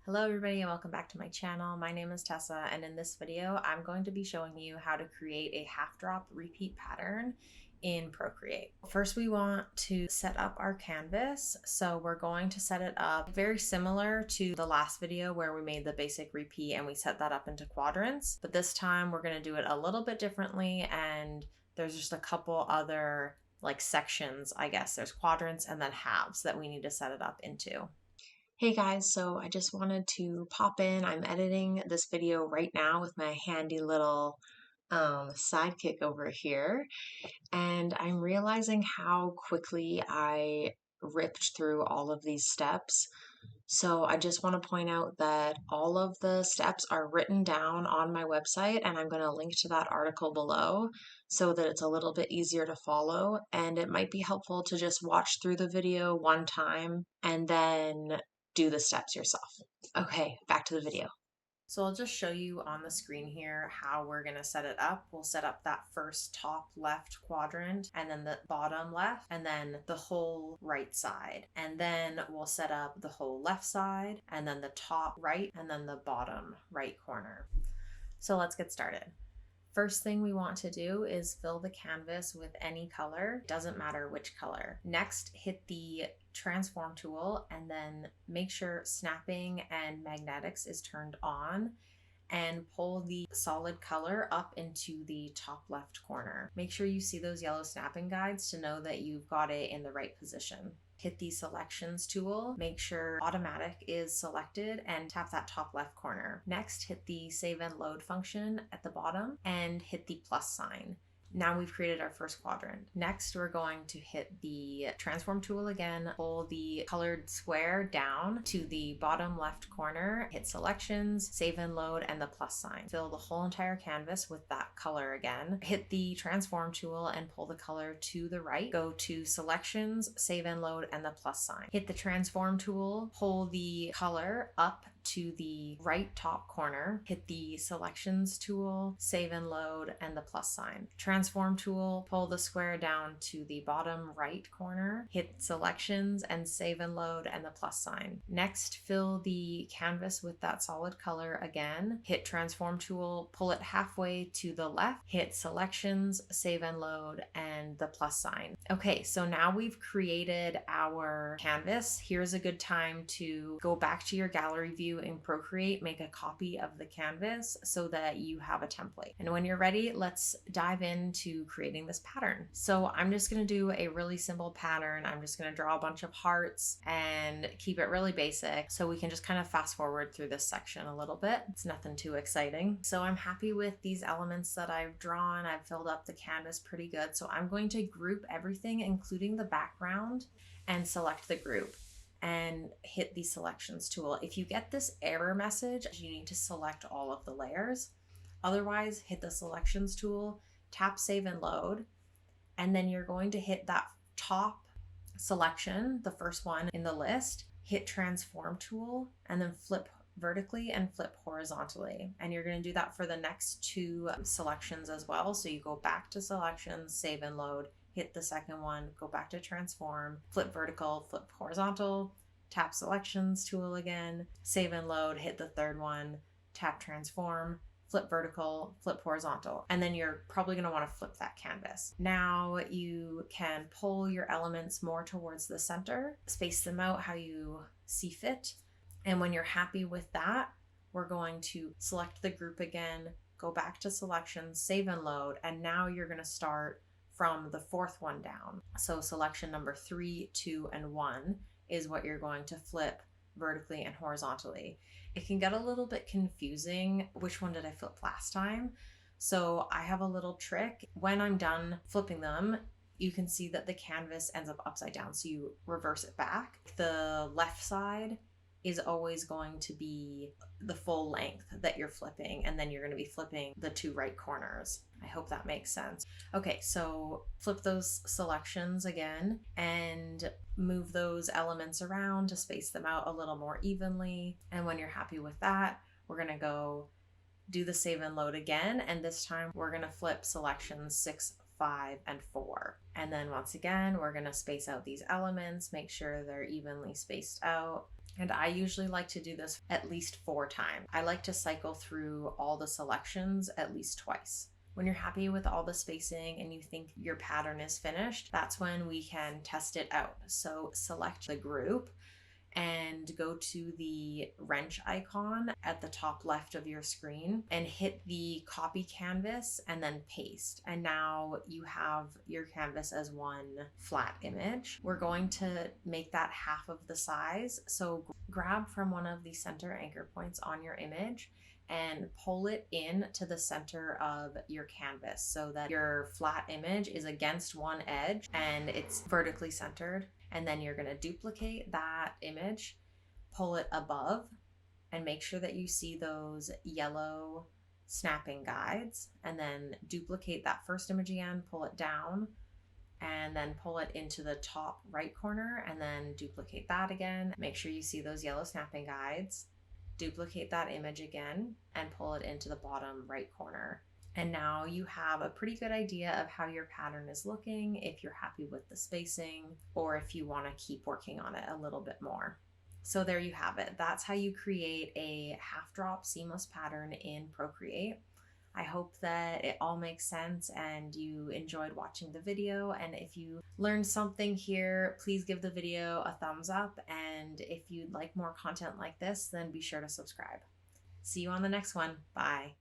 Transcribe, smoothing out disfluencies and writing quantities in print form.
Hello everybody and welcome back to my channel. My name is Tessa and in this video I'm going to be showing you how to create a half drop repeat pattern in Procreate. First we want to set up our canvas. So we're going to set it up very similar to the last video where we made the basic repeat and we set that up into quadrants. But this time we're going to do it a little bit differently and there's just a couple other sections, I guess. There's quadrants and then halves that we need to set it up into. Hey guys, so I just wanted to pop in. I'm editing this video right now with my handy little sidekick over here, and I'm realizing how quickly I ripped through all of these steps. So I just want to point out that all of the steps are written down on my website, and I'm going to link to that article below so that it's a little bit easier to follow. And it might be helpful to just watch through the video one time and then do the steps yourself. Okay, back to the video. So I'll just show you on the screen here how we're going to set it up. We'll set up that first top left quadrant and then the bottom left and then the whole right side. And then we'll set up the whole left side and then the top right and then the bottom right corner. So let's get started. First thing we want to do is fill the canvas with any color, doesn't matter which color. Next, hit the transform tool and then make sure snapping and magnetics is turned on and pull the solid color up into the top left corner. Make sure you see those yellow snapping guides to know that you've got it in the right position. Hit the selections tool, make sure automatic is selected and tap that top left corner. Next, hit the save and load function at the bottom and hit the plus sign. Now we've created our first quadrant. Next, we're going to hit the transform tool again, pull the colored square down to the bottom left corner, hit selections, save and load, and the plus sign. Fill the whole entire canvas with that color again. Hit the transform tool and pull the color to the right. Go to selections, save and load, and the plus sign. Hit the transform tool, pull the color up to the right top corner, hit the selections tool, save and load, and the plus sign. Transform tool, pull the square down to the bottom right corner, hit selections and save and load and the plus sign. Next, fill the canvas with that solid color again, hit transform tool, pull it halfway to the left, hit selections, save and load, and the plus sign. Okay, so now we've created our canvas. Here's a good time to go back to your gallery view in Procreate, make a copy of the canvas so that you have a template. And when you're ready, let's dive into creating this pattern. So I'm just going to do a really simple pattern. I'm just going to draw a bunch of hearts and keep it really basic so we can just kind of fast forward through this section a little bit. It's nothing too exciting. So I'm happy with these elements that I've drawn. I've filled up the canvas pretty good. So I'm going to group everything, including the background, and select the group and hit the selections tool. If you get this error message, you need to select all of the layers. Otherwise, hit the selections tool, tap save and load, and then you're going to hit that top selection, the first one in the list, hit transform tool, and then flip vertically and flip horizontally. And you're going to do that for the next two selections as well. So you go back to selections, save and load, hit the second one, go back to transform, flip vertical, flip horizontal, tap selections tool again, save and load, hit the third one, tap transform, flip vertical, flip horizontal, and then you're probably going to want to flip that canvas. Now you can pull your elements more towards the center, space them out how you see fit. And when you're happy with that, we're going to select the group again, go back to selections, save and load, and now you're going to start from the fourth one down. So selection number 3, 2, and 1 is what you're going to flip vertically and horizontally. It can get a little bit confusing. Which one did I flip last time? So I have a little trick. When I'm done flipping them, you can see that the canvas ends up upside down. So you reverse it back. The left side is always going to be the full length that you're flipping, and then you're going to be flipping the two right corners. I hope that makes sense. Okay, so flip those selections again and move those elements around to space them out a little more evenly. And when you're happy with that, we're going to go do the save and load again, and this time we're going to flip selections 6, 5, and 4. And then once again, we're going to space out these elements, make sure they're evenly spaced out. And I usually like to do this at least 4 times. I like to cycle through all the selections at least twice. When you're happy with all the spacing and you think your pattern is finished, that's when we can test it out. So select the group and go to the wrench icon at the top left of your screen and hit the copy canvas and then paste. And now you have your canvas as one flat image. We're going to make that half of the size. So grab from one of the center anchor points on your image and pull it in to the center of your canvas so that your flat image is against one edge and it's vertically centered. And then you're going to duplicate that image, pull it above, and make sure that you see those yellow snapping guides, and then duplicate that first image again, pull it down, and then pull it into the top right corner, and then duplicate that again. Make sure you see those yellow snapping guides, duplicate that image again, and pull it into the bottom right corner. And now you have a pretty good idea of how your pattern is looking, if you're happy with the spacing, or if you want to keep working on it a little bit more. So there you have it. That's how you create a half drop seamless pattern in Procreate. I hope that it all makes sense and you enjoyed watching the video. And if you learned something here, please give the video a thumbs up. And if you'd like more content like this, then be sure to subscribe. See you on the next one. Bye.